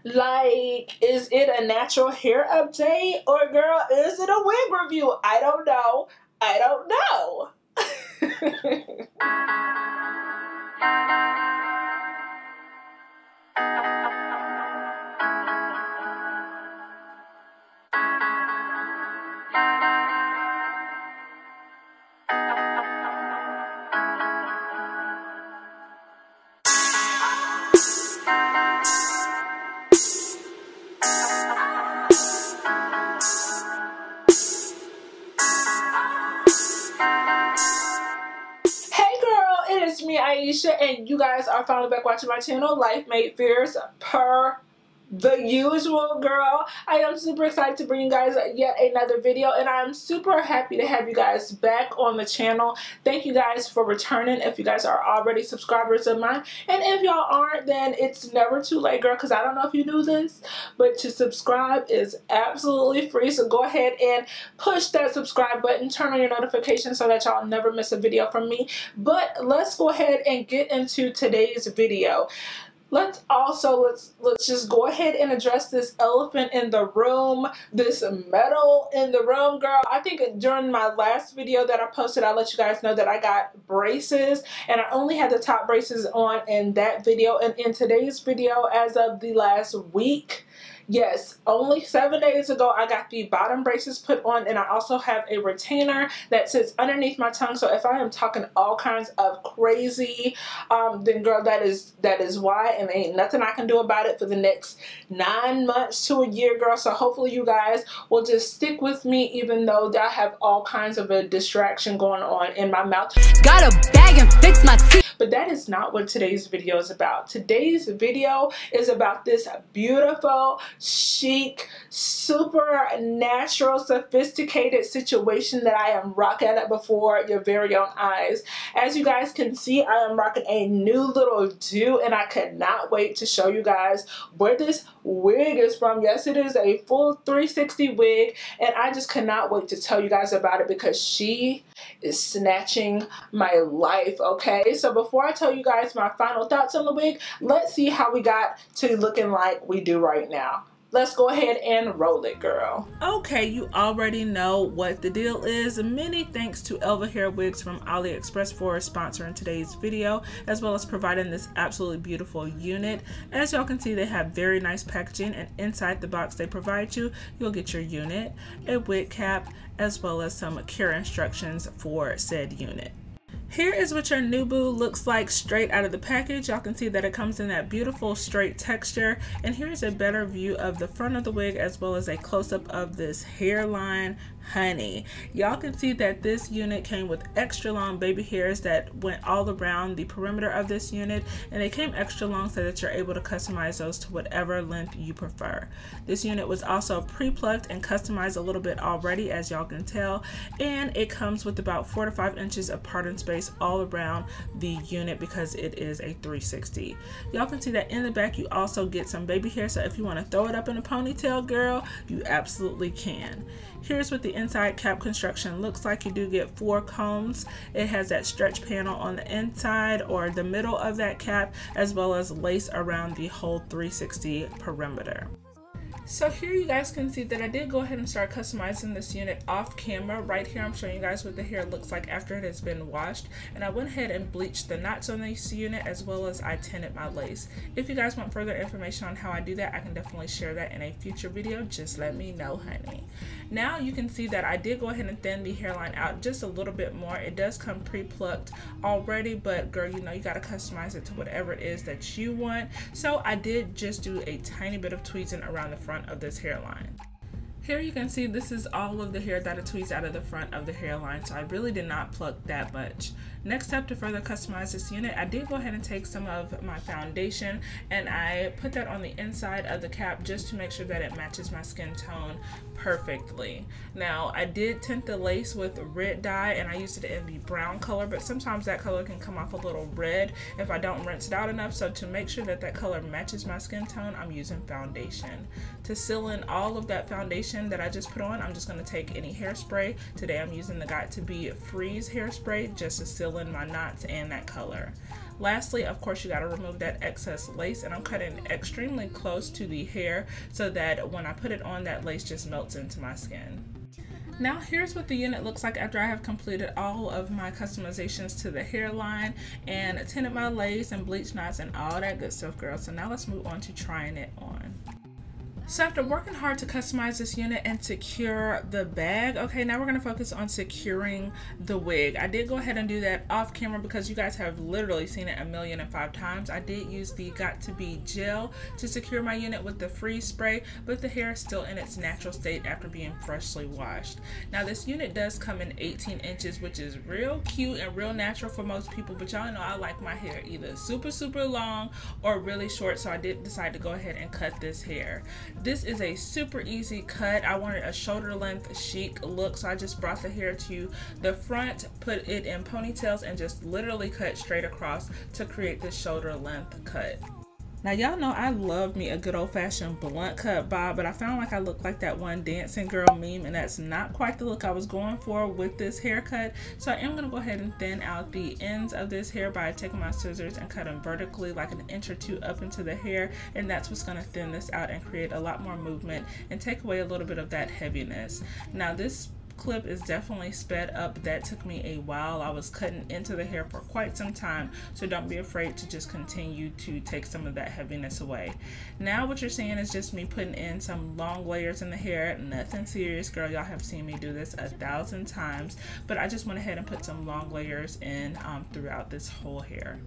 Like, is it a natural hair update, or girl, is it a wig review? I don't know. I don't know. It's me, Aisha, and you guys are finally back watching my channel, Life Made Fierce, per the usual, girl. I am super excited to bring you guys yet another video, and I'm super happy to have you guys back on the channel. Thank you guys for returning if you guys are already subscribers of mine, and if y'all aren't, then it's never too late, girl, because I don't know if you knew this, but to subscribe is absolutely free. So go ahead and push that subscribe button, turn on your notifications so that y'all never miss a video from me. But let's go ahead and get into today's video. Let's just go ahead and address this elephant in the room, this metal in the room, girl. I think during my last video that I posted, I let you guys know that I got braces, and I only had the top braces on in that video. And in today's video, as of the last week, yes, only 7 days ago, I got the bottom braces put on, and I also have a retainer that sits underneath my tongue. So if I am talking all kinds of crazy, then girl, that is why, and ain't nothing I can do about it for the next 9 months to a year, girl. So hopefully you guys will just stick with me, even though I have all kinds of a distraction going on in my mouth. Got a bag and fix my teeth. But that is not what today's video is about. Today's video is about this beautiful, chic, super natural, sophisticated situation that I am rocking before your very own eyes. As you guys can see, I am rocking a new little do, and I cannot wait to show you guys where this wig is from. Yes, it is a full 360 wig, and I just cannot wait to tell you guys about it because she is snatching my life, okay? So before I tell you guys my final thoughts on the wig, let's see how we got to looking like we do right now. Let's go ahead and roll it, girl. Okay, you already know what the deal is. Many thanks to Elva Hair Wigs from AliExpress for sponsoring today's video, as well as providing this absolutely beautiful unit. As y'all can see, they have very nice packaging, and inside the box they provide you, you'll get your unit, a wig cap, as well as some care instructions for said unit. Here is what your new boo looks like straight out of the package. Y'all can see that it comes in that beautiful straight texture, and here's a better view of the front of the wig as well as a close-up of this hairline. Honey, y'all can see that this unit came with extra long baby hairs that went all around the perimeter of this unit, and they came extra long so that you're able to customize those to whatever length you prefer. This unit was also pre-plucked and customized a little bit already, as y'all can tell, and it comes with about 4 to 5 inches of parting space all around the unit because it is a 360. Y'all can see that in the back you also get some baby hair, so if you want to throw it up in a ponytail, girl, you absolutely can. Here's what the inside cap construction looks like. You do get 4 combs. It has that stretch panel on the inside or the middle of that cap, as well as lace around the whole 360 perimeter. So here you guys can see that I did go ahead and start customizing this unit off camera. Right here I'm showing you guys what the hair looks like after it has been washed, and I went ahead and bleached the knots on this unit as well as I tinted my lace. If you guys want further information on how I do that, I can definitely share that in a future video. Just let me know, honey. Now you can see that I did go ahead and thin the hairline out just a little bit more. It does come pre-plucked already, but girl, you know you gotta customize it to whatever it is that you want. So I did just do a tiny bit of tweezing around the front of this hairline. Here you can see this is all of the hair that I tweezed out of the front of the hairline, so I really did not pluck that much. Next up, to further customize this unit, I did go ahead and take some of my foundation and I put that on the inside of the cap just to make sure that it matches my skin tone perfectly. Now, I did tint the lace with red dye and I used it in the brown color, but sometimes that color can come off a little red if I don't rinse it out enough. So to make sure that that color matches my skin tone, I'm using foundation. To seal in all of that foundation that I just put on, I'm just going to take any hairspray. Today I'm using the Got To Be Freeze hairspray just to seal in my knots and that color. Lastly, of course, you got to remove that excess lace, and I'm cutting extremely close to the hair so that when I put it on, that lace just melts into my skin. Now here's what the unit looks like after I have completed all of my customizations to the hairline and tinted my lace and bleach knots and all that good stuff, girl. So now let's move on to trying it on. So after working hard to customize this unit and secure the bag, okay, now we're going to focus on securing the wig. I did go ahead and do that off camera because you guys have literally seen it 1,000,005 times. I did use the Got To Be gel to secure my unit with the freeze spray, but the hair is still in its natural state after being freshly washed. Now this unit does come in 18 inches, which is real cute and real natural for most people, but y'all know I like my hair either super long or really short, so I did decide to go ahead and cut this hair. This is a super easy cut. I wanted a shoulder length chic look, so I just brought the hair to the front, put it in ponytails, and just literally cut straight across to create this shoulder length cut. Now y'all know I love me a good old-fashioned blunt cut bob, but I found like I look like that one dancing girl meme, and that's not quite the look I was going for with this haircut. So I am going to go ahead and thin out the ends of this hair by taking my scissors and cut them vertically like an inch or two up into the hair, and that's what's going to thin this out and create a lot more movement and take away a little bit of that heaviness. Now this clip is definitely sped up. That took me a while. I was cutting into the hair for quite some time, so don't be afraid to just continue to take some of that heaviness away. Now what you're seeing is just me putting in some long layers in the hair. Nothing serious, girl. Y'all have seen me do this 1,000 times, but I just went ahead and put some long layers in throughout this whole hair.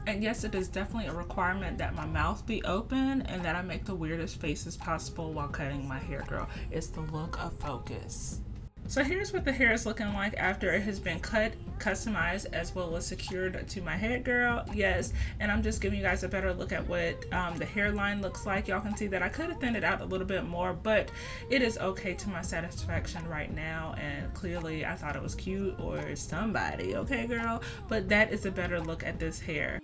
And yes, it is definitely a requirement that my mouth be open and that I make the weirdest faces possible while cutting my hair, girl. It's the look of focus. So here's what the hair is looking like after it has been cut, customized, as well as secured to my head, girl. Yes, and I'm just giving you guys a better look at what the hairline looks like. Y'all can see that I could have thinned it out a little bit more, but it is okay to my satisfaction right now, and clearly I thought it was cute or somebody, okay girl? But that is a better look at this hair.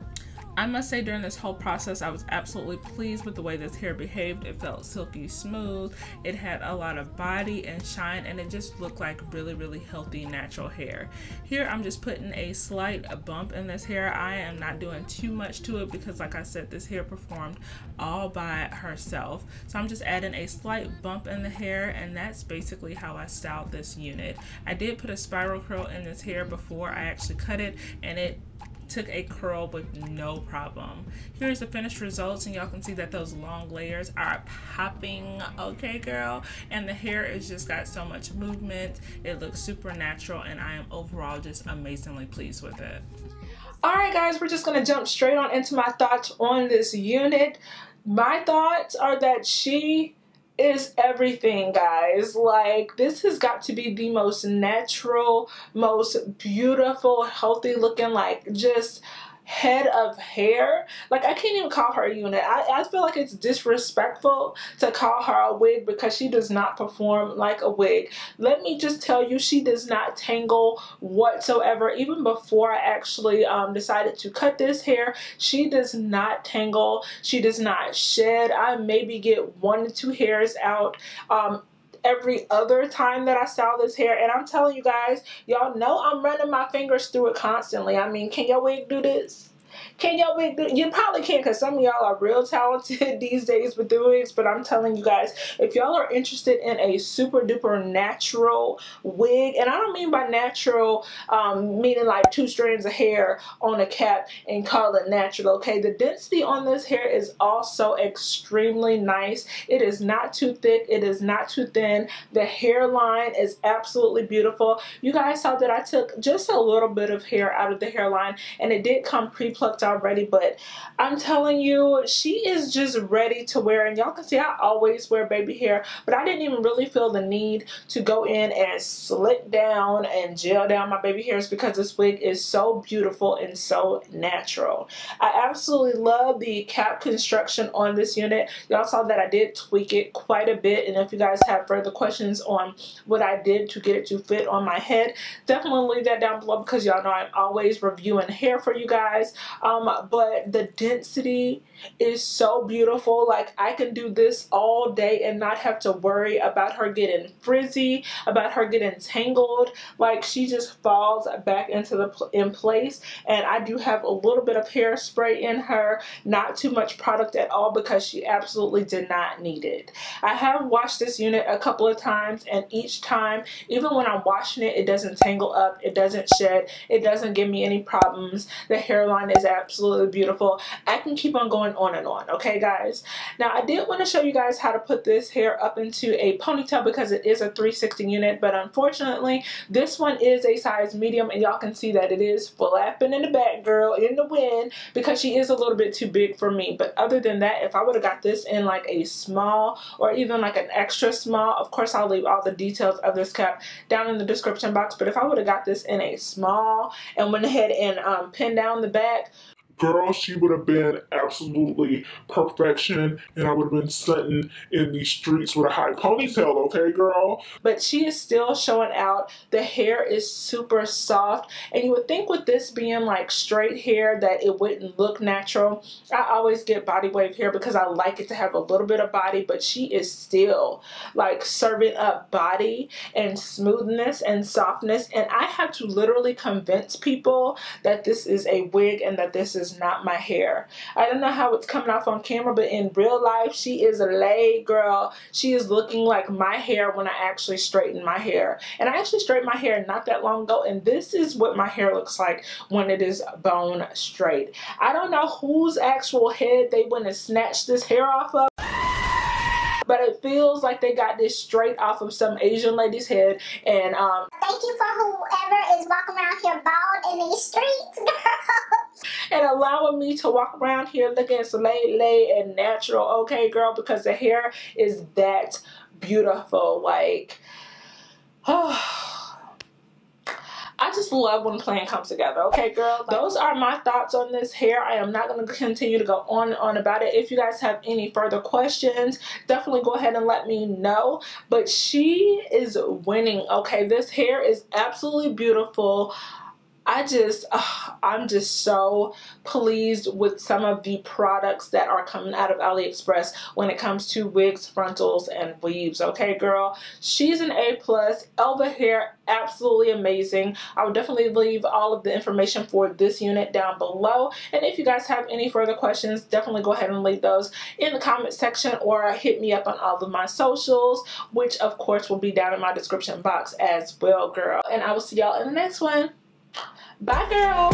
I must say during this whole process I was absolutely pleased with the way this hair behaved. It felt silky smooth, it had a lot of body and shine, and it just looked like really healthy natural hair. Here I'm just putting a slight bump in this hair. I am not doing too much to it because like I said, this hair performed all by herself. So I'm just adding a slight bump in the hair, and that's basically how I styled this unit. I did put a spiral curl in this hair before I actually cut it, and it took a curl with no problem. Here's the finished results, and y'all can see that those long layers are popping, okay girl? And the hair is just got so much movement. It looks super natural, and I am overall just amazingly pleased with it. Alright guys, we're just gonna jump straight on into my thoughts on this unit. My thoughts are that she is everything, guys. Like, this has got to be the most natural, most beautiful, healthy looking, like, just head of hair. Like, I can't even call her a unit. I feel like it's disrespectful to call her a wig because she does not perform like a wig. Let me just tell you, she does not tangle whatsoever. Even before I actually decided to cut this hair, she does not tangle. She does not shed. I maybe get 1 to 2 hairs out every other time that I style this hair, and I'm telling you guys, y'all know I'm running my fingers through it constantly. I mean, can your wig do this? Can your wig do it? You probably can, because some of y'all are real talented these days with the wigs, but I'm telling you guys, if y'all are interested in a super duper natural wig, and I don't mean by natural meaning like 2 strands of hair on a cap and call it natural, okay? The density on this hair is also extremely nice. It is not too thick, it is not too thin. The hairline is absolutely beautiful. You guys saw that I took just a little bit of hair out of the hairline, and it did come pre-plucked already, but I'm telling you, she is just ready to wear. And y'all can see I always wear baby hair, but I didn't even really feel the need to go in and slick down and gel down my baby hairs because this wig is so beautiful and so natural. I absolutely love the cap construction on this unit. Y'all saw that I did tweak it quite a bit, and if you guys have further questions on what I did to get it to fit on my head, definitely leave that down below because y'all know I'm always reviewing hair for you guys. but the density is so beautiful. Like, I can do this all day and not have to worry about her getting frizzy, about her getting tangled. Like, she just falls back into in place. And I do have a little bit of hairspray in her, not too much product at all, because she absolutely did not need it. I have washed this unit a couple of times, and each time, even when I'm washing it, it doesn't tangle up, it doesn't shed, it doesn't give me any problems. The hairline is absolutely beautiful. I can keep on going on and on, okay guys? Now, I did want to show you guys how to put this hair up into a ponytail, because it is a 360 unit, but unfortunately this one is a size medium, and y'all can see that it is flapping in the back, girl, in the wind, because she is a little bit too big for me. But other than that, if I would have got this in like a small or even like an extra small, of course I'll leave all the details of this cap down in the description box, but if I would have got this in a small and went ahead and pinned down the back, girl, she would have been absolutely perfection, and I would have been sitting in these streets with a high ponytail, okay, girl? But she is still showing out. The hair is super soft, and you would think with this being like straight hair that it wouldn't look natural. I always get body wave hair because I like it to have a little bit of body, but she is still like serving up body and smoothness and softness, and I have to literally convince people that this is a wig and that this is not my hair. I don't know how it's coming off on camera, but in real life she is a laid girl. She is looking like my hair when I actually straighten my hair. And I actually straightened my hair not that long ago, and this is what my hair looks like when it is bone straight. I don't know whose actual head they went and snatched this hair off of, but it feels like they got this straight off of some Asian lady's head. And thank you for whoever is walking around here bald in these streets, girl. And allowing me to walk around here looking laid and natural, okay, girl, because the hair is that beautiful. Like, I just love when a plan comes together, okay, girl? Those are my thoughts on this hair. I am not going to continue to go on and on about it. If you guys have any further questions, definitely go ahead and let me know. But she is winning, okay? This hair is absolutely beautiful. I'm just so pleased with some of the products that are coming out of AliExpress when it comes to wigs, frontals, and weaves, okay, girl? She's an A+. Elva hair, absolutely amazing. I will definitely leave all of the information for this unit down below. And if you guys have any further questions, definitely go ahead and leave those in the comment section, or hit me up on all of my socials, which of course will be down in my description box as well, girl. And I will see y'all in the next one. Bye, girl.